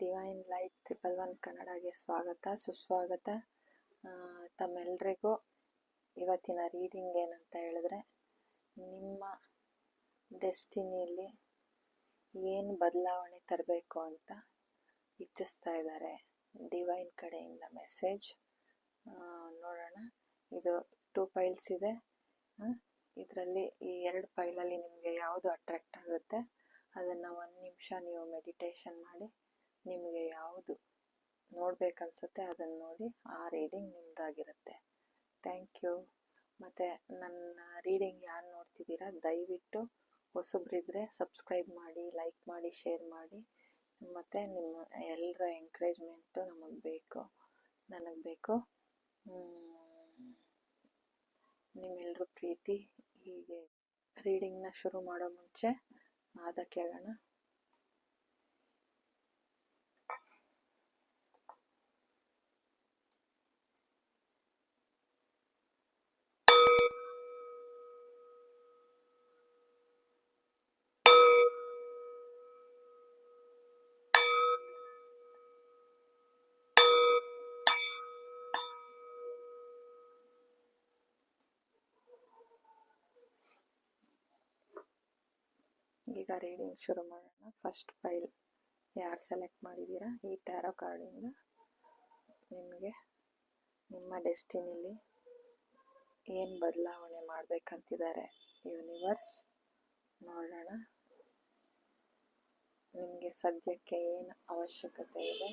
Divine light 111 ಕನ್ನಡಗೆ ಸ್ವಾಗತ ಸುಸ್ವಾಗತ. ತಮ್ಮೆಲ್ಲರಿಗೂ ಇವತ್ತಿನ ರೀಡಿಂಗ್ ಏನಂತ ಹೇಳಿದ್ರೆ, ನಿಮ್ಮ ಡೆಸ್ಟಿನಿಯಲ್ಲಿ ಏನು ಬದಲಾವಣೆ ತರಬೇಕು ಅಂತ ಇಚ್ಛಿಸ್ತಾ ಇದ್ದಾರೆ ಡಿವೈನ್ ಕಡೆಯಿಂದ ಮೆಸೇಜ್. ನೋಡೋಣ. ಇದು 2 ಫೈಲ್ಸ್ ಇದೆ. ಇದರಲ್ಲಿ ಈ 2 ಫೈಲಲ್ಲಿ ನಿಮಗೆ ಯಾವುದು ಅಟ್ರಾಕ್ಟ್ ಆಗುತ್ತೆ ಅದನ್ನು 1 ನಿಮಿಷ ನೀವು ಮೆಡಿಟೇಷನ್ ಮಾಡಿ ನಿಮಗೆ ಯಾವುದು ನೋಡ್ಬೇಕನ್ಸುತ್ತೆ ಅದನ್ನು ನೋಡಿ ಆ ರೀಡಿಂಗ್ ನಿಮ್ಮದಾಗಿರುತ್ತೆ. Thank you. ಮತ್ತು ನನ್ನ ರೀಡಿಂಗ್ ಯಾರು ನೋಡ್ತಿದ್ದೀರಾ ದಯವಿಟ್ಟು ಹೊಸಬ್ರಿದ್ರೆ ಸಬ್ಸ್ಕ್ರೈಬ್ ಮಾಡಿ, ಲೈಕ್ ಮಾಡಿ, ಶೇರ್ ಮಾಡಿ. ಮತ್ತು ನಿಮ್ಮ ಎಲ್ಲರ ಎಂಕರೇಜ್ಮೆಂಟು ನನಗೆ ಬೇಕು. ನಿಮ್ಮೆಲ್ಲರ ಪ್ರೀತಿ ಹೀಗೆ. ರೀಡಿಂಗ್ನ ಶುರು ಮಾಡೋ ಮುಂಚೆ ನಾದ ಕೇಳೋಣ. ಈಗ ರೀಡಿಂಗ್ ಶುರು ಮಾಡೋಣ. ಫಸ್ಟ್ ಫೈಲ್ ಯಾರು ಸೆಲೆಕ್ಟ್ ಮಾಡಿದ್ದೀರಾ, ಈ ಟ್ಯಾರೋ ಕಾರ್ಡಿಂದ ನಿಮಗೆ ನಿಮ್ಮ ಡೆಸ್ಟಿನಿಲಿ ಏನು ಬದಲಾವಣೆ ಮಾಡಬೇಕಂತಿದ್ದಾರೆ ಯೂನಿವರ್ಸ್. ನೋಡೋಣ ನಿಮಗೆ ಸದ್ಯಕ್ಕೆ ಏನು ಅವಶ್ಯಕತೆ ಇದೆ.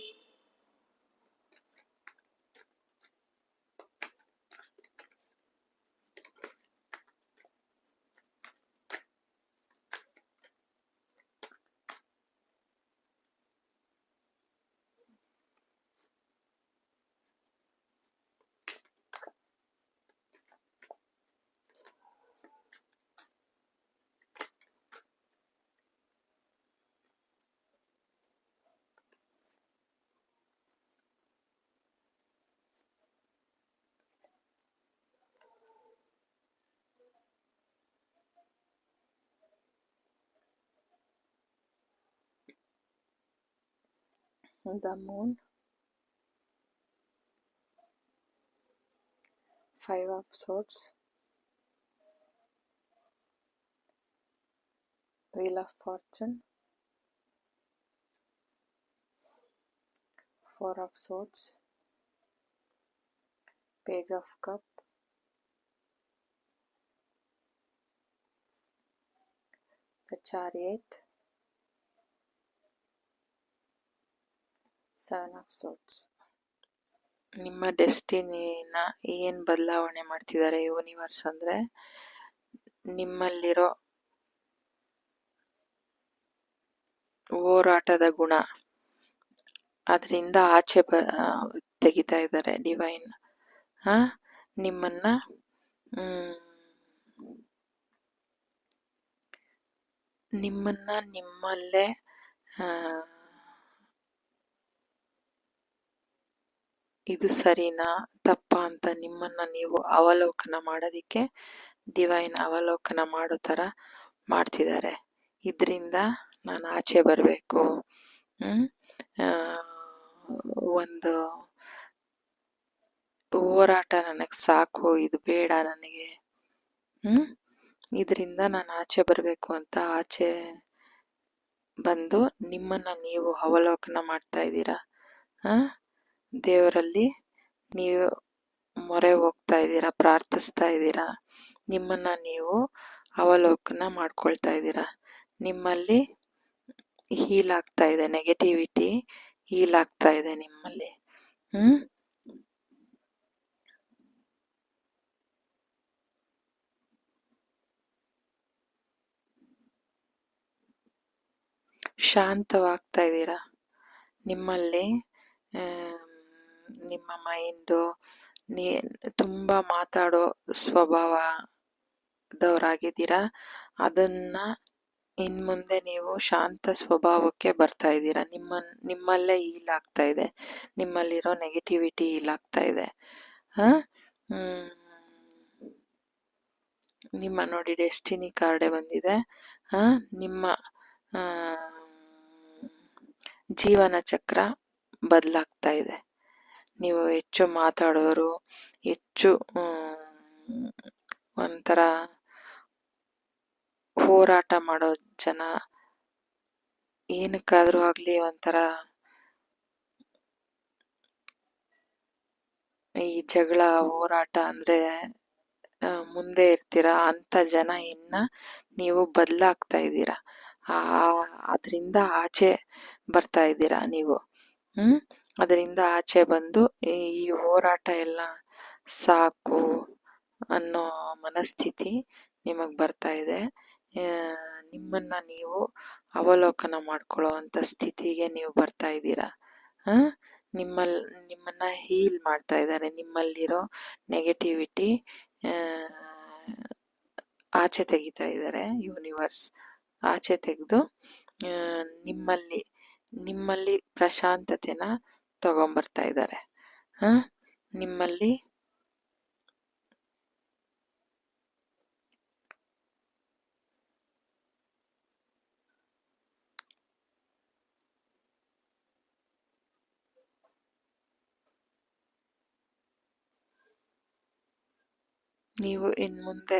The Moon, 5 of Swords, Wheel of Fortune, 4 of Swords, Page of Cup, the Chariot, 7 of Swords. ನಿಮ್ಮ ಡೆಸ್ಟಿನಿನ ಏನು ಬದಲಾವಣೆ ಮಾಡ್ತಿದ್ದಾರೆ ಯೂನಿವರ್ಸ್ ಅಂದರೆ, ನಿಮ್ಮಲ್ಲಿರೋ ಹೋರಾಟದ ಗುಣ ಅದರಿಂದ ಆಚೆ ತೆಗಿತಾ ಇದ್ದಾರೆ ಡಿವೈನ್. ನಿಮ್ಮಲ್ಲೇ ಇದು ಸರಿನಾ ತಪ್ಪಾ ಅಂತ ನಿಮ್ಮನ್ನ ನೀವು ಅವಲೋಕನ ಮಾಡೋದಿಕ್ಕೆ ಡಿವೈನ್ ಅವಲೋಕನ ಮಾಡೋ ಥರ ಮಾಡ್ತಿದ್ದಾರೆ. ಇದರಿಂದ ನಾನು ಆಚೆ ಬರಬೇಕು, ಒಂದು ಹೋರಾಟ ನನಗೆ ಸಾಕು, ಇದು ಬೇಡ ನನಗೆ, ಇದರಿಂದ ನಾನು ಆಚೆ ಬರಬೇಕು ಅಂತ ಆಚೆ ಬಂದು ನಿಮ್ಮನ್ನ ನೀವು ಅವಲೋಕನ ಮಾಡ್ತಾ ಇದ್ದೀರಾ. ದೇವರಲ್ಲಿ ನೀವು ಮೊರೆ ಹೋಗ್ತಾ ಇದ್ದೀರಾ, ಪ್ರಾರ್ಥಿಸ್ತಾ ಇದ್ದೀರಾ, ನಿಮ್ಮನ್ನ ನೀವು ಅವಲೋಕನ ಮಾಡ್ಕೊಳ್ತಾ ಇದ್ದೀರಾ. ನಿಮ್ಮಲ್ಲಿ ಹೀಲ್ ಆಗ್ತಾ ಇದೆ, ನೆಗೆಟಿವಿಟಿ ಹೀಲ್ ಆಗ್ತಾ ಇದೆ ನಿಮ್ಮಲ್ಲಿ. ಶಾಂತವಾಗ್ತಾ ಇದ್ದೀರಾ. ನಿಮ್ಮಲ್ಲಿ ನಿಮ್ಮ ಮೈಂಡು ತುಂಬ ಮಾತಾಡೋ ಸ್ವಭಾವದವರಾಗಿದ್ದೀರಾ. ಅದನ್ನ ಇನ್ಮುಂದೆ ನೀವು ಶಾಂತ ಸ್ವಭಾವಕ್ಕೆ ಬರ್ತಾ ಇದ್ದೀರಾ. ನಿಮ್ಮಲ್ಲೇ ಹೀಲ್ ಆಗ್ತಾ ಇದೆ, ನಿಮ್ಮಲ್ಲಿರೋ ನೆಗೆಟಿವಿಟಿ ಹೀಲ್ ಆಗ್ತಾ ಇದೆ. ನಿಮ್ಮ ನೋಡಿ ಡೆಸ್ಟಿನಿ ಕಾರ್ಡೆ ಬಂದಿದೆ. ನಿಮ್ಮ ಜೀವನ ಚಕ್ರ ಬದಲಾಗ್ತಾ ಇದೆ. ನೀವು ಹೆಚ್ಚು ಮಾತಾಡೋರು, ಹೆಚ್ಚು ಒಂಥರ ಹೋರಾಟ ಮಾಡೋ ಜನ, ಏನಕ್ಕಾದ್ರೂ ಆಗ್ಲಿ ಒಂಥರ ಈ ಜಗಳ ಹೋರಾಟ ಅಂದ್ರೆ ಮುಂದೆ ಇರ್ತೀರಾ ಅಂತ ಜನ ಇನ್ನ ನೀವು ಬದಲಾಗ್ತಾ ಇದ್ದೀರಾ. ಅದರಿಂದ ಆಚೆ ಬರ್ತಾ ಇದ್ದೀರಾ ನೀವು. ಅದರಿಂದ ಆಚೆ ಬಂದು ಈ ಹೋರಾಟ ಎಲ್ಲ ಸಾಕು ಅನ್ನೋ ಮನಸ್ಥಿತಿ ನಿಮಗ್ ಬರ್ತಾ ಇದೆ. ನಿಮ್ಮನ್ನ ನೀವು ಅವಲೋಕನ ಮಾಡ್ಕೊಳ್ಳೋ ಅಂತ ಸ್ಥಿತಿಗೆ ನೀವು ಬರ್ತಾ ಇದ್ದೀರಾ. ನಿಮ್ಮನ್ನ ಹೀಲ್ ಮಾಡ್ತಾ ಇದ್ದಾರೆ. ನಿಮ್ಮಲ್ಲಿರೋ ನೆಗೆಟಿವಿಟಿ ಆಚೆ ತೆಗಿತಾ ಇದ್ದಾರೆ. ಯೂನಿವರ್ಸ್ ಆಚೆ ತೆಗೆದು ನಿಮ್ಮಲ್ಲಿ ಪ್ರಶಾಂತತೆನ ತಗೊಂಬರ್ತಾ ಇದ್ದಾರೆ. ನಿಮ್ಮಲ್ಲಿ ನೀವು ಇನ್ಮುಂದೆ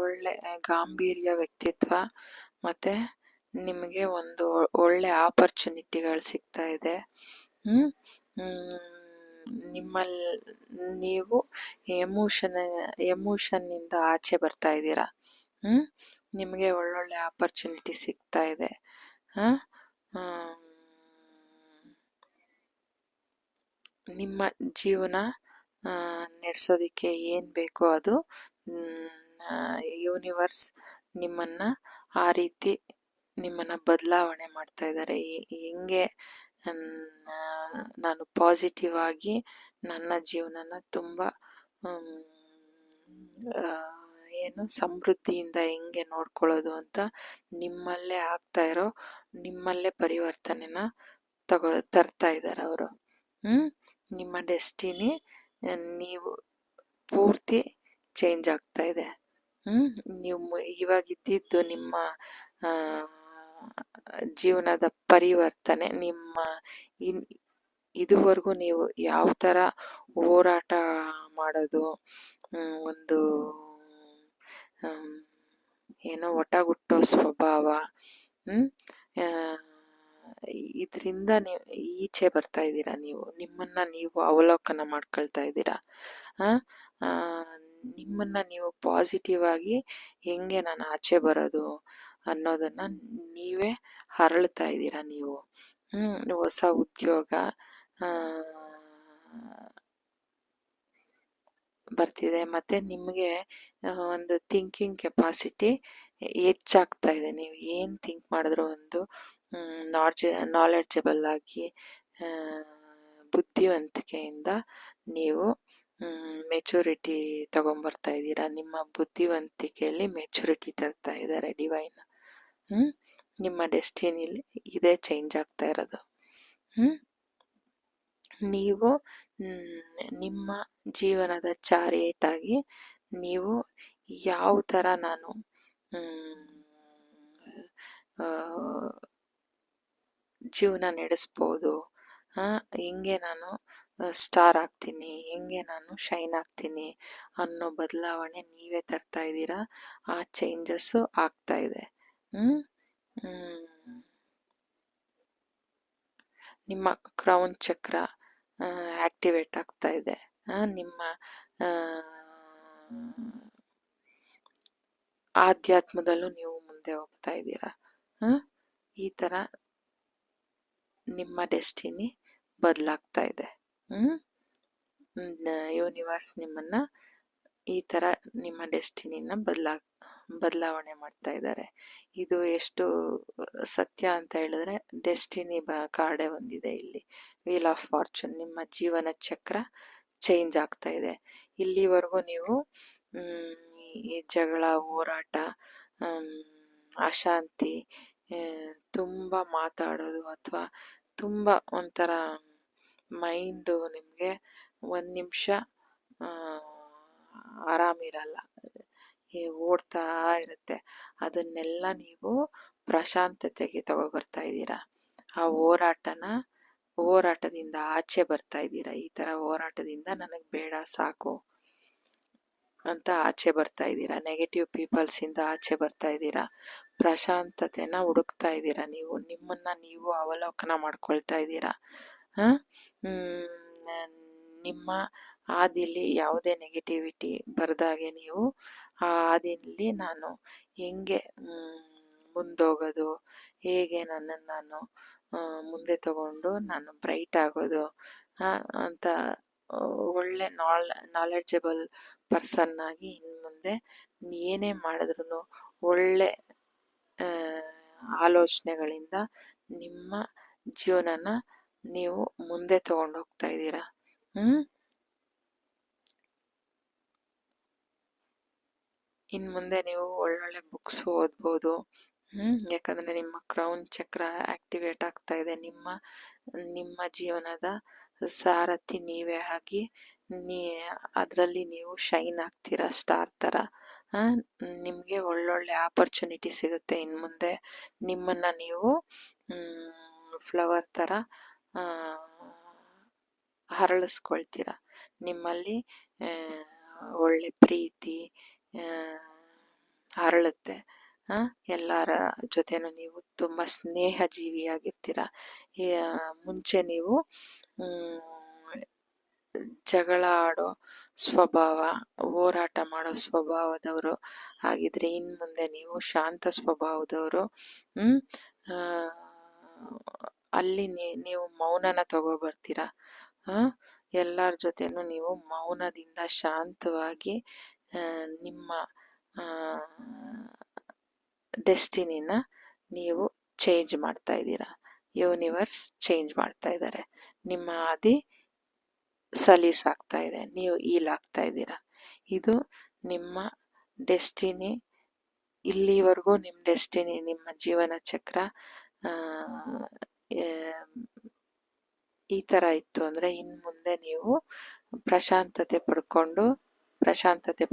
ಒಳ್ಳೆ ಗಾಂಭೀರ್ಯ ವ್ಯಕ್ತಿತ್ವ ಮತ್ತೆ ನಿಮಗೆ ಒಂದು ಒಳ್ಳೆ ಆಪರ್ಚುನಿಟಿಗಳು ಸಿಗ್ತಾ ಇದೆ. ನಿಮ್ಮಲ್ಲಿ ನೀವು ಎಮೋಷನ್ ಇಂದ ಆಚೆ ಬರ್ತಾ ಇದ್ದೀರಾ. ನಿಮಗೆ ಒಳ್ಳೊಳ್ಳೆ ಆಪರ್ಚುನಿಟಿ ಸಿಗ್ತಾ ಇದೆ. ನಿಮ್ಮ ಜೀವನ ನಡೆಸೋದಿಕ್ಕೆ ಏನು ಬೇಕೋ ಅದು ಯೂನಿವರ್ಸ್ ನಿಮ್ಮನ್ನ ಆ ರೀತಿ ನಿಮ್ಮನ್ನ ಬದಲಾವಣೆ ಮಾಡ್ತಾ ಇದ್ದಾರೆ. ಹೆಂಗೆ ನಾನು ಪಾಸಿಟಿವ್ ಆಗಿ ನನ್ನ ಜೀವನನ ತುಂಬ ಸಮೃದ್ಧಿಯಿಂದ ಹೆಂಗೆ ನೋಡ್ಕೊಳ್ಳೋದು ಅಂತ ನಿಮ್ಮಲ್ಲೇ ಆಗ್ತಾ ಇರೋ ನಿಮ್ಮಲ್ಲೇ ಪರಿವರ್ತನೆನ ತರ್ತಾ ಇದ್ದಾರೆ ಅವರು. ನಿಮ್ಮ ಡೆಸ್ಟಿನಿ ನೀವು ಪೂರ್ತಿ ಚೇಂಜ್ ಆಗ್ತಾ ಇದೆ. ನೀವು ಇವಾಗಿದ್ದಿದ್ದು ನಿಮ್ಮ ಜೀವನದ ಪರಿವರ್ತನೆ ನಿಮ್ಮ ಇದುವರೆಗೂ ನೀವು ಯಾವ ಥರ ಹೋರಾಟ ಮಾಡೋದು, ಒಂದು ಏನೋ ಒಟಗುಟ್ಟೋ ಸ್ವಭಾವ, ಇದರಿಂದ ನೀವು ಈಚೆ ಬರ್ತಾ ಇದ್ದೀರಾ. ನಿಮ್ಮನ್ನ ನೀವು ಅವಲೋಕನ ಮಾಡ್ಕೊಳ್ತಾ ಇದ್ದೀರಾ. ನಿಮ್ಮನ್ನ ನೀವು ಪಾಸಿಟಿವ್ ಆಗಿ ಹೆಂಗೆ ನಾನು ಆಚೆ ಬರೋದು ಅನ್ನೋದನ್ನ ನೀವೇ ಹರಳ್ತಾ ಇದ್ದೀರಾ. ನೀವು ಹೊಸ ಉದ್ಯೋಗ ಬರ್ತಿದೆ. ಮತ್ತೆ ನಿಮಗೆ ಒಂದು ಥಿಂಕಿಂಗ್ ಕೆಪಾಸಿಟಿ ಹೆಚ್ಚಾಗ್ತಾ ಇದೆ. ನೀವು ಏನು ಥಿಂಕ್ ಮಾಡಿದ್ರು ಒಂದು ನಾಲೆಡ್ಜಬಲ್ ಆಗಿ ಬುದ್ಧಿವಂತಿಕೆಯಿಂದ ನೀವು ಮೆಚುರಿಟಿ ತಗೊಂಬರ್ತಾ ಇದ್ದೀರಾ. ನಿಮ್ಮ ಬುದ್ಧಿವಂತಿಕೆಯಲ್ಲಿ ಮೆಚುರಿಟಿ ತರ್ತಾ ಇದ್ದಾರೆ ಡಿವೈನ್. ನಿಮ್ಮ ಡೆಸ್ಟಿನಿಲಿ ಇದೇ ಚೇಂಜ್ ಆಗ್ತಾ ಇರೋದು. ನೀವು ನಿಮ್ಮ ಜೀವನದ ಚಾರಿಯೇಟ್ ಆಗಿ ನೀವು ಯಾವ ಥರ ನಾನು ಜೀವನ ನಡೆಸ್ಬೋದು, ಹೆಂಗೆ ನಾನು ಸ್ಟಾರ್ ಆಗ್ತೀನಿ, ಹೆಂಗೆ ನಾನು ಶೈನ್ ಆಗ್ತೀನಿ ಅನ್ನೋ ಬದಲಾವಣೆ ನೀವೇ ತರ್ತಾ ಇದ್ದೀರಾ. ಆ ಚೇಂಜಸ್ಸು ಆಗ್ತಾ ಇದೆ. ನಿಮ್ಮ ಕ್ರೌನ್ ಚಕ್ರ ಆಕ್ಟಿವೇಟ್ ಆಗ್ತಾ ಇದೆ. ನಿಮ್ಮ ಆಧ್ಯಾತ್ಮದಲ್ಲೂ ನೀವು ಮುಂದೆ ಹೋಗ್ತಾ ಇದ್ದೀರಾ. ಈ ಥರ ನಿಮ್ಮ ಡೆಸ್ಟಿನಿ ಬದಲಾಗ್ತಾ ಇದೆ. ಯೂನಿವರ್ಸ್ ನಿಮ್ಮನ್ನ ಈ ಥರ ನಿಮ್ಮ ಡೆಸ್ಟಿನಿನ ಬದಲಾವಣೆ ಮಾಡ್ತಾ ಇದ್ದಾರೆ. ಇದು ಎಷ್ಟು ಸತ್ಯ ಅಂತ ಹೇಳಿದ್ರೆ ಡೆಸ್ಟಿನಿ ಕಾರ್ಡೆ ಒಂದಿದೆ ಇಲ್ಲಿ, ವೀಲ್ ಆಫ್ ಫಾರ್ಚೂನ್. ನಿಮ್ಮ ಜೀವನ ಚಕ್ರ ಚೇಂಜ್ ಆಗ್ತಾ ಇದೆ. ಇಲ್ಲಿವರೆಗೂ ನೀವು ಈ ಜಗಳ, ಹೋರಾಟ, ಅಶಾಂತಿ, ತುಂಬ ಮಾತಾಡೋದು ಅಥವಾ ತುಂಬ ಒಂಥರ ಮೈಂಡು ನಿಮಗೆ ಒಂದು ನಿಮಿಷ ಆರಾಮಿರಲ್ಲ, ಓಡ್ತಾ ಇರುತ್ತೆ. ಅದನ್ನೆಲ್ಲ ನೀವು ಪ್ರಶಾಂತತೆಗೆ ತಗೊಬರ್ತಾ ಇದ್ದೀರಾ. ಆ ಹೋರಾಟದಿಂದ ಆಚೆ ಬರ್ತಾ ಇದ್ದೀರಾ. ಈ ಥರ ಹೋರಾಟದಿಂದ ನನಗೆ ಬೇಡ ಸಾಕು ಅಂತ ಆಚೆ ಬರ್ತಾ ಇದ್ದೀರಾ. ನೆಗೆಟಿವ್ ಪೀಪಲ್ಸಿಂದ ಆಚೆ ಬರ್ತಾ ಇದ್ದೀರಾ. ಪ್ರಶಾಂತತೆನ ಹುಡುಕ್ತಾ ಇದ್ದೀರಾ. ನೀವು ನಿಮ್ಮನ್ನು ನೀವು ಅವಲೋಕನ ಮಾಡ್ಕೊಳ್ತಾ ಇದ್ದೀರಾ. ನಿಮ್ಮ ಹಾದಿಲಿ ಯಾವುದೇ ನೆಗೆಟಿವಿಟಿ ಬರ್ದಾಗೆ ನೀವು ಆ ಹಾದಿಲಿ ನಾನು ಹೆಂಗೆ ಮುಂದೋಗೋದು, ಹೇಗೆ ನನ್ನನ್ನು ನಾನು ಮುಂದೆ ತಗೊಂಡು ನಾನು ಬ್ರೈಟ್ ಆಗೋದು ಅಂತ ಒಳ್ಳೆ ನಾಲೆಡ್ಜಬಲ್ ಪರ್ಸನ್ ಆಗಿ ಇನ್ನು ಮುಂದೆ ಏನೇ ಮಾಡಿದ್ರು ಒಳ್ಳೆ ಆಲೋಚನೆಗಳಿಂದ ನಿಮ್ಮ ಜೀವನನ ನೀವು ಮುಂದೆ ತಗೊಂಡು ಹೋಗ್ತಾ ಇದ್ದೀರಾ. ಇನ್ನು ಮುಂದೆ ನೀವು ಒಳ್ಳೊಳ್ಳೆ ಬುಕ್ಸ್ ಓದ್ಬೋದು. ಯಾಕಂದರೆ ನಿಮ್ಮ ಕ್ರೌನ್ ಚಕ್ರ ಆಕ್ಟಿವೇಟ್ ಆಗ್ತಾ ಇದೆ. ನಿಮ್ಮ ಜೀವನದ ಸಾರಥಿ ನೀವೇ ಆಗಿ ಅದರಲ್ಲಿ ನೀವು ಶೈನ್ ಆಗ್ತೀರಾ ಸ್ಟಾರ್ ಥರ. ನಿಮಗೆ ಒಳ್ಳೊಳ್ಳೆ ಆಪರ್ಚುನಿಟಿ ಸಿಗುತ್ತೆ. ಇನ್ನು ಮುಂದೆ ನಿಮ್ಮನ್ನು ನೀವು ಫ್ಲವರ್ ಥರ ಹರಳಿಸ್ಕೊಳ್ತೀರ. ನಿಮ್ಮಲ್ಲಿ ಒಳ್ಳೆ ಪ್ರೀತಿ ಹರಳುತ್ತೆ. ಎಲ್ಲರ ಜೊತೆನೂ ನೀವು ತುಂಬ ಸ್ನೇಹ ಜೀವಿಯಾಗಿರ್ತೀರ. ಮುಂಚೆ ನೀವು ಜಗಳ ಆಡೋ ಸ್ವಭಾವ, ಹೋರಾಟ ಮಾಡೋ ಸ್ವಭಾವದವರು ಆಗಿದ್ರೆ ಇನ್ನು ಮುಂದೆ ನೀವು ಶಾಂತ ಸ್ವಭಾವದವರು. ಅಲ್ಲಿ ನೀವು ಮೌನನ ತಗೋಬರ್ತೀರ. ಎಲ್ಲರ ಜೊತೆನೂ ನೀವು ಮೌನದಿಂದ ಶಾಂತವಾಗಿ ನಿಮ್ಮ ಡೆಸ್ಟಿನಿನ ನೀವು ಚೇಂಜ್ ಮಾಡ್ತಾ ಇದ್ದೀರಾ. ಯೂನಿವರ್ಸ್ ಚೇಂಜ್ ಮಾಡ್ತಾ ಇದ್ದಾರೆ. ನಿಮ್ಮ ಹಾದಿ ಸಲೀಸಾಗ್ತಾ ಇದೆ. ನೀವು ಆಗ್ತಾ ಇದ್ದೀರಾ. ಇದು ನಿಮ್ಮ ಡೆಸ್ಟಿನಿ. ಇಲ್ಲಿವರೆಗೂ ನಿಮ್ಮ ಡೆಸ್ಟಿನಿ, ನಿಮ್ಮ ಜೀವನ ಚಕ್ರ ಈ ಥರ ಇತ್ತು ಅಂದರೆ ಇನ್ನು ಮುಂದೆ ನೀವು ಪ್ರಶಾಂತತೆ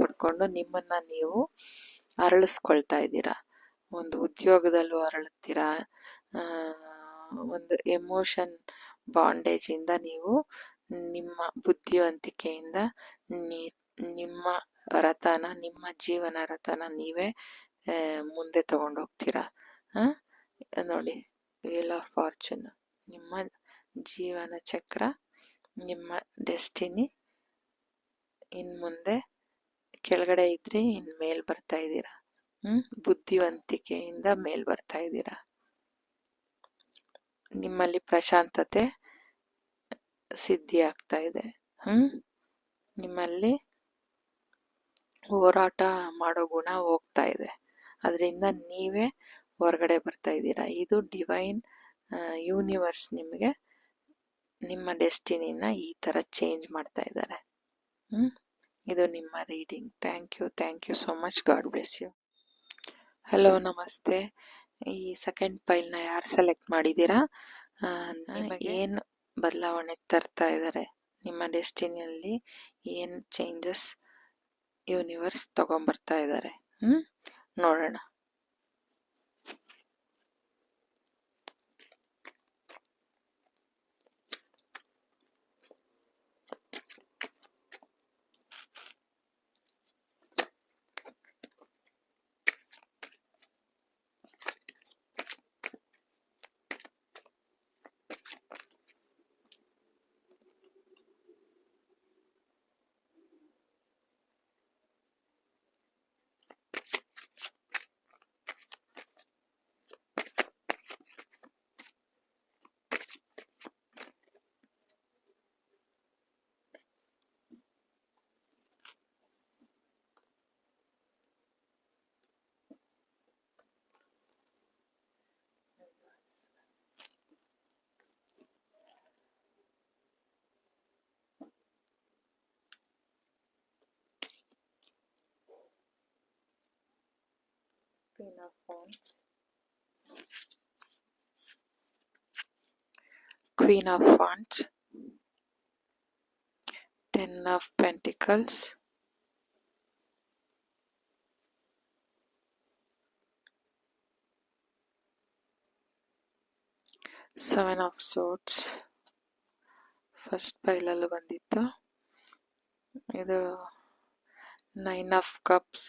ಪಡ್ಕೊಂಡು ನಿಮ್ಮನ್ನು ನೀವು ಅರಳಿಸ್ಕೊಳ್ತಾ ಇದ್ದೀರಾ. ಒಂದು ಉದ್ಯೋಗದಲ್ಲೂ ಅರಳುತ್ತೀರಾ. ಒಂದು ಎಮೋಷನ್ ಬಾಂಡೇಜಿಂದ ನೀವು ನಿಮ್ಮ ಬುದ್ಧಿವಂತಿಕೆಯಿಂದ ನಿಮ್ಮ ಜೀವನ ರಥನ ನೀವೇ ಮುಂದೆ ತಗೊಂಡೋಗ್ತೀರಾ. ನೋಡಿ, ವೀಲ್ ಆಫ್ ಫಾರ್ಚೂನ್ ನಿಮ್ಮ ಜೀವನ ಚಕ್ರ, ನಿಮ್ಮ ಡೆಸ್ಟಿನಿ. ಇನ್ನು ಮುಂದೆ ಕೆಳಗಡೆ ಇದ್ರಿ, ಇನ್ನು ಮೇಲ್ ಬರ್ತಾ ಇದ್ದೀರಾ. ಬುದ್ಧಿವಂತಿಕೆಯಿಂದ ಮೇಲ್ ಬರ್ತಾ ಇದ್ದೀರಾ. ನಿಮ್ಮಲ್ಲಿ ಪ್ರಶಾಂತತೆ ಸಿದ್ಧಿ ಆಗ್ತಾ ಇದೆ. ನಿಮ್ಮಲ್ಲಿ ಹೋರಾಟ ಮಾಡೋ ಗುಣ ಹೋಗ್ತಾ ಇದೆ. ಅದರಿಂದ ನೀವೇ ಹೊರಗಡೆ ಬರ್ತಾ ಇದ್ದೀರಾ. ಇದು ಡಿವೈನ್ ಯೂನಿವರ್ಸ್ ನಿಮಗೆ ನಿಮ್ಮ ಡೆಸ್ಟಿನಿನ ಈ ಥರ ಚೇಂಜ್ ಮಾಡ್ತಾ ಇದ್ದಾರೆ. ಇದು ನಿಮ್ಮ reading. Thank you so much. God bless you. Hello, ನಮಸ್ತೆ. ಈ ಸೆಕೆಂಡ್ ಪೈಲ್ನ ಯಾರು ಸೆಲೆಕ್ಟ್ ಮಾಡಿದ್ದೀರಾ? ನಿಮಗೆ ಏನು ಬದಲಾವಣೆ ತರ್ತಾ ಇದ್ದಾರೆ, ನಿಮ್ಮ ಡೆಸ್ಟಿನಿಯಲ್ಲಿ ಏನು ಚೇಂಜಸ್ ಯೂನಿವರ್ಸ್ ತಗೊಂಬರ್ತಾ ಇದ್ದಾರೆ, ನೋಡೋಣ. Queen of Wands, Queen of Wands, Ten of Pentacles, 7 of swords first ಪೈಲಲ್ಲೂ ಬಂದಿತ್ತು. ಇದು 9 of cups,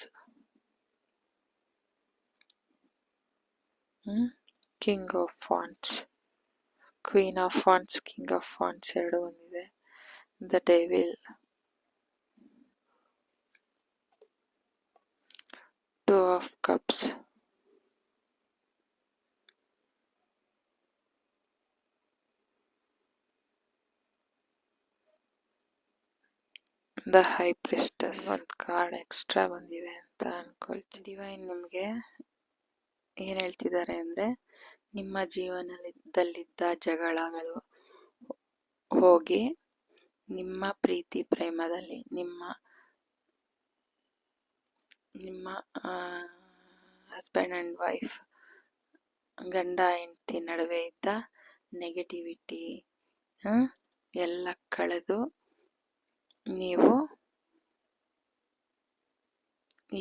king of wands, queen of wands, king of wands ಎರಡು ಬಂದಿದೆ. The devil, 2 of cups, the high priestess. ಒಂದು card extra ಬಂದಿದೆ ಅಂತ ಅನ್ಕೊಳ್ತೀನಿ. Divine ನಿಮಗೆ ಏನು ಹೇಳ್ತಿದ್ದಾರೆ ಅಂದರೆ, ನಿಮ್ಮ ಜೀವನದಲ್ಲಿದ್ದ ಜಗಳಗಳು ಹೋಗಿ ನಿಮ್ಮ ಪ್ರೀತಿ ಪ್ರೇಮದಲ್ಲಿ ನಿಮ್ಮ ಹಸ್ಬೆಂಡ್ ಆ್ಯಂಡ್ ವೈಫ್, ಗಂಡ ಹೆಂಡತಿ ನಡುವೆ ಇದ್ದ ನೆಗೆಟಿವಿಟಿ ಎಲ್ಲ ಕಳೆದು ನೀವು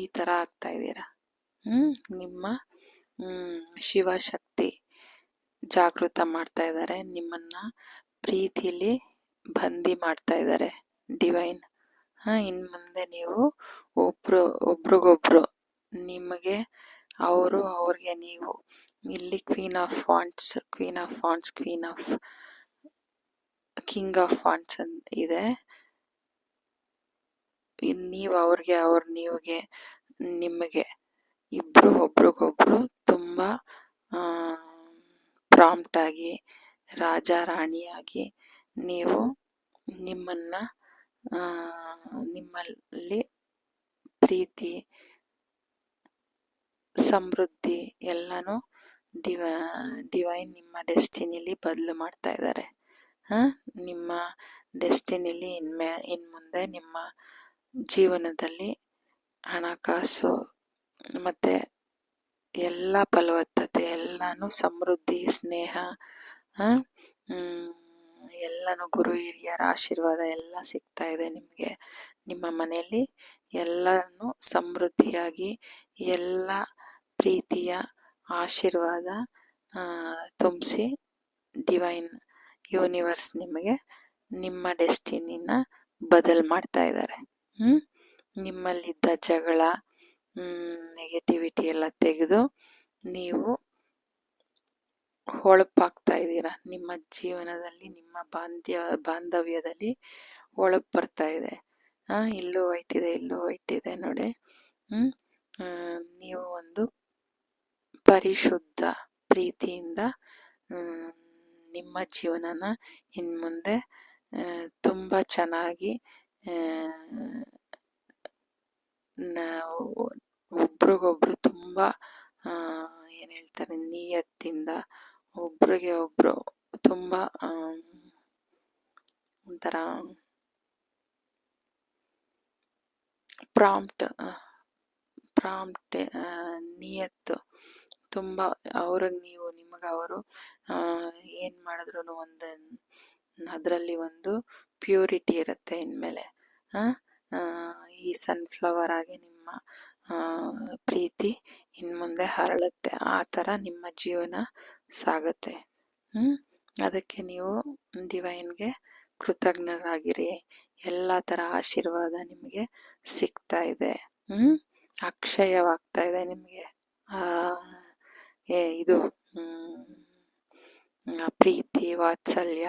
ಈ ಥರ ಆಗ್ತಾ ಇದ್ದೀರಾ. ನಿಮ್ಮ ಶಿವಶಕ್ತಿ ಜಾಗೃತ ಮಾಡ್ತಾ ಇದ್ದಾರೆ, ನಿಮ್ಮನ್ನ ಪ್ರೀತಿಲಿ ಬಂದಿ ಮಾಡ್ತಾ ಇದ್ದಾರೆ ಡಿವೈನ್. ಇನ್ನು ಮುಂದೆ ನೀವು ಒಬ್ರಿಗೊಬ್ರು, ನಿಮಗೆ ಅವರು, ಅವ್ರಿಗೆ ನೀವು. ಇಲ್ಲಿ queen of wands, queen of wands, queen of king of wands ಇದೆ. ನೀವು ಅವ್ರಿಗೆ, ಅವ್ರು ನೀವಿಗೆ, ನಿಮಗೆ ಇಬ್ರು ಒಬ್ರಿಗೊಬ್ರು ತುಂಬ ಪ್ರಾಂಪ್ಟ್ ಆಗಿ, ರಾಜ ರಾಣಿಯಾಗಿ ನೀವು ನಿಮ್ಮಲ್ಲಿ ಪ್ರೀತಿ, ಸಮೃದ್ಧಿ ಎಲ್ಲನೂ ಡಿವೈನ್ ನಿಮ್ಮ ಡೆಸ್ಟಿನಿಲಿ ಬದಲು ಮಾಡ್ತಾ ಇದ್ದಾರೆ. ನಿಮ್ಮ ಡೆಸ್ಟಿನಿಲಿ ಇನ್ನು ಮುಂದೆ ನಿಮ್ಮ ಜೀವನದಲ್ಲಿ ಹಣಕಾಸು ಮತ್ತು ಎಲ್ಲ ಫಲವತ್ತತೆ ಎಲ್ಲನೂ, ಸಮೃದ್ಧಿ, ಸ್ನೇಹ, ಎಲ್ಲನೂ ಗುರು ಹಿರಿಯರ ಆಶೀರ್ವಾದ ಎಲ್ಲ ಸಿಗ್ತಾ ಇದೆ ನಿಮಗೆ. ನಿಮ್ಮ ಮನೆಯಲ್ಲಿ ಎಲ್ಲನೂ ಸಮೃದ್ಧಿಯಾಗಿ, ಎಲ್ಲ ಪ್ರೀತಿಯ ಆಶೀರ್ವಾದ ತುಂಬಿಸಿ ಡಿವೈನ್ ಯೂನಿವರ್ಸ್ ನಿಮಗೆ ನಿಮ್ಮ ಡೆಸ್ಟಿನಿನ ಬದಲು ಮಾಡ್ತಾ ಇದ್ದಾರೆ. ನಿಮ್ಮಲ್ಲಿದ್ದ ಜಗಳ, ನೆಗೆಟಿವಿಟಿ ಎಲ್ಲ ತೆಗೆದು ನೀವು ಹೊಳಪಾಗ್ತಾ ಇದ್ದೀರಾ. ನಿಮ್ಮ ಜೀವನದಲ್ಲಿ, ನಿಮ್ಮ ಬಾಂಧವ್ಯದಲ್ಲಿ ಹೊಳಪು ಬರ್ತಾ ಇದೆ. ಇಲ್ಲೂ ವೈಟ್ ಇದೆ, ಇಲ್ಲೂ ವೈಟ್ ಇದೆ ನೋಡಿ. ನೀವು ಒಂದು ಪರಿಶುದ್ಧ ಪ್ರೀತಿಯಿಂದ ನಿಮ್ಮ ಜೀವನನ ಇನ್ನು ಮುಂದೆ ತುಂಬ ಚೆನ್ನಾಗಿ ಒಬ್ರಿಗೊಬ್ರು ತುಂಬ ಏನು ಹೇಳ್ತಾರೆ, ನಿಯತ್ತಿಂದ ಒಬ್ರಿಗೆ ಒಬ್ರು ತುಂಬ ಒಂಥರ ಪ್ರಾಂಪ್ಟ್ ನಿಯತ್ತು, ತುಂಬ ಅವ್ರಿಗೆ ನೀವು, ನಿಮಗೆ ಅವರು ಏನು ಮಾಡಿದ್ರು ಒಂದು ಅದರಲ್ಲಿ ಒಂದು ಪ್ಯೂರಿಟಿ ಇರುತ್ತೆ ಇನ್ಮೇಲೆ. ಈ ಸನ್ಫ್ಲವರ್ ಆಗಿ ನಿಮ್ಮ ಪ್ರೀತಿ ಇನ್ನು ಮುಂದೆ ಹರಳುತ್ತೆ. ಆ ಥರ ನಿಮ್ಮ ಜೀವನ ಸಾಗುತ್ತೆ. ಅದಕ್ಕೆ ನೀವು ಡಿವೈನ್ಗೆ ಕೃತಜ್ಞರಾಗಿರಿ. ಎಲ್ಲ ಥರ ಆಶೀರ್ವಾದ ನಿಮಗೆ ಸಿಗ್ತಾ ಇದೆ. ಅಕ್ಷಯವಾಗ್ತಾ ಇದೆ ನಿಮಗೆ. ಇದು ಪ್ರೀತಿ, ವಾತ್ಸಲ್ಯ,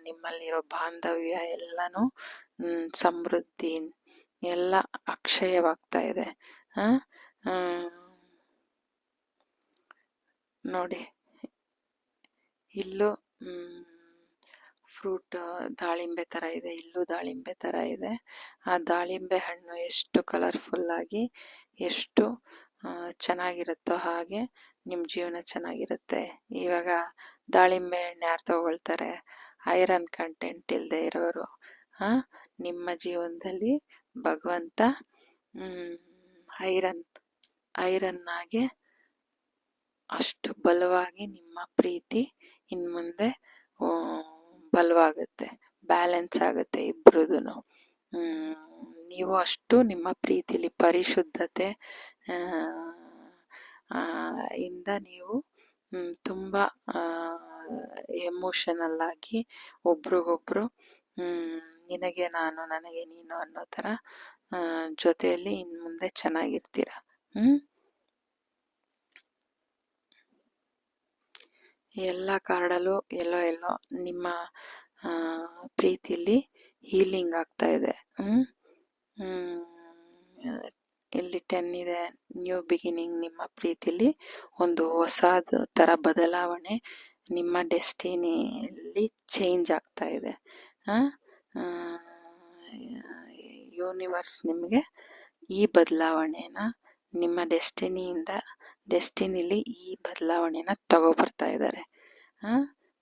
ನಿಮ್ಮಲ್ಲಿರೋ ಬಾಂಧವ್ಯ ಎಲ್ಲನೂ ಸಮೃದ್ಧಿ ಎಲ್ಲ ಅಕ್ಷಯವಾಗ್ತಾ ಇದೆ. ನೋಡಿ, ಇಲ್ಲೂ ಫ್ರೂಟ್ ದಾಳಿಂಬೆ ಥರ ಇದೆ, ಇಲ್ಲೂ ದಾಳಿಂಬೆ ಥರ ಇದೆ. ಆ ದಾಳಿಂಬೆ ಹಣ್ಣು ಎಷ್ಟು ಕಲರ್ಫುಲ್ಲಾಗಿ, ಎಷ್ಟು ಚೆನ್ನಾಗಿರುತ್ತೋ ಹಾಗೆ ನಿಮ್ಮ ಜೀವನ ಚೆನ್ನಾಗಿರುತ್ತೆ. ಇವಾಗ ದಾಳಿಂಬೆ ಹಣ್ಣು ಯಾರು ತಗೊಳ್ತಾರೆ? ಐರನ್ ಕಂಟೆಂಟ್ ಇಲ್ಲದೆ ಇರೋರು. ನಿಮ್ಮ ಜೀವನದಲ್ಲಿ ಭಗವಂತ ಐರನ್ನಾಗೆ ಅಷ್ಟು ಬಲವಾಗಿ ನಿಮ್ಮ ಪ್ರೀತಿ ಇನ್ನು ಮುಂದೆ ಬಲವಾಗುತ್ತೆ, ಬ್ಯಾಲೆನ್ಸ್ ಆಗುತ್ತೆ ಇಬ್ರದ್ದು. ನೀವು ಅಷ್ಟು ನಿಮ್ಮ ಪ್ರೀತಿಲಿ ಪರಿಶುದ್ಧತೆ ಇಂದ ನೀವು ತುಂಬ ಎಮೋಷನಲ್ ಆಗಿ ಒಬ್ರಿಗೊಬ್ರು ನಿನಗೆ ನಾನು ನನಗೆ ನೀನು ಅನ್ನೋ ಥರ ಜೊತೆಯಲ್ಲಿ ಇನ್ನು ಮುಂದೆ ಚೆನ್ನಾಗಿರ್ತೀರ. ಎಲ್ಲ ಕಾರ್ಡಲ್ಲೂ ಎಲ್ಲೋ ನಿಮ್ಮ ಪ್ರೀತಿಲಿ ಹೀಲಿಂಗ್ ಆಗ್ತಾ ಇದೆ. ಇಲ್ಲಿ 10 ಇದೆ, ನ್ಯೂ ಬಿಗಿನಿಂಗ್. ನಿಮ್ಮ ಪ್ರೀತಿಲಿ ಒಂದು ಹೊಸ ಥರ ಬದಲಾವಣೆ ನಿಮ್ಮ ಡೆಸ್ಟಿನಿಯಲ್ಲಿ ಚೇಂಜ್ ಆಗ್ತಾ ಇದೆ. ಯೂನಿವರ್ಸ್ ನಿಮಗೆ ಈ ಬದಲಾವಣೆನ ನಿಮ್ಮ ಡೆಸ್ಟಿನಿಲಿ ಈ ಬದಲಾವಣೆನ ತಗೊಬರ್ತಾ ಇದ್ದಾರೆ.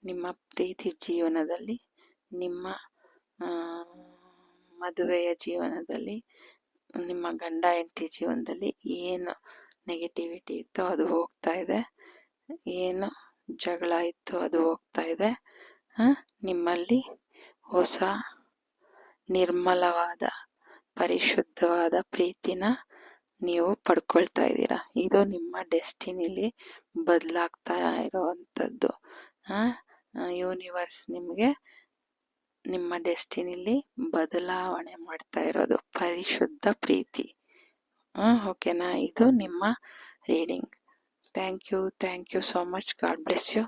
ನಿಮ್ಮ ಪ್ರೀತಿ ಜೀವನದಲ್ಲಿ, ನಿಮ್ಮ ಮದುವೆಯ ಜೀವನದಲ್ಲಿ, ನಿಮ್ಮ ಗಂಡ ಹೆಂಡತಿ ಜೀವನದಲ್ಲಿ ಏನು ನೆಗೆಟಿವಿಟಿ ಇತ್ತೋ ಅದು ಹೋಗ್ತಾ ಇದೆ, ಏನು ಜಗಳ ಇತ್ತು ಅದು ಹೋಗ್ತಾ ಇದೆ. ನಿಮ್ಮಲ್ಲಿ ಹೊಸ ನಿರ್ಮಲವಾದ ಪರಿಶುದ್ಧವಾದ ಪ್ರೀತಿನ ನೀವು ಪಡ್ಕೊಳ್ತಾ ಇದ್ದೀರಾ. ಇದು ನಿಮ್ಮ ಡೆಸ್ಟಿನಿಲಿ ಬದಲಾಗ್ತಾ ಇರೋವಂಥದ್ದು. ಯೂನಿವರ್ಸ್ ನಿಮಗೆ ನಿಮ್ಮ ಡೆಸ್ಟಿನಿಲಿ ಬದಲಾವಣೆ ಮಾಡ್ತಾ ಇರೋದು ಪರಿಶುದ್ಧ ಪ್ರೀತಿ. ಓಕೆನಾ? ಇದು ನಿಮ್ಮ reading. Thank you so much. God bless you.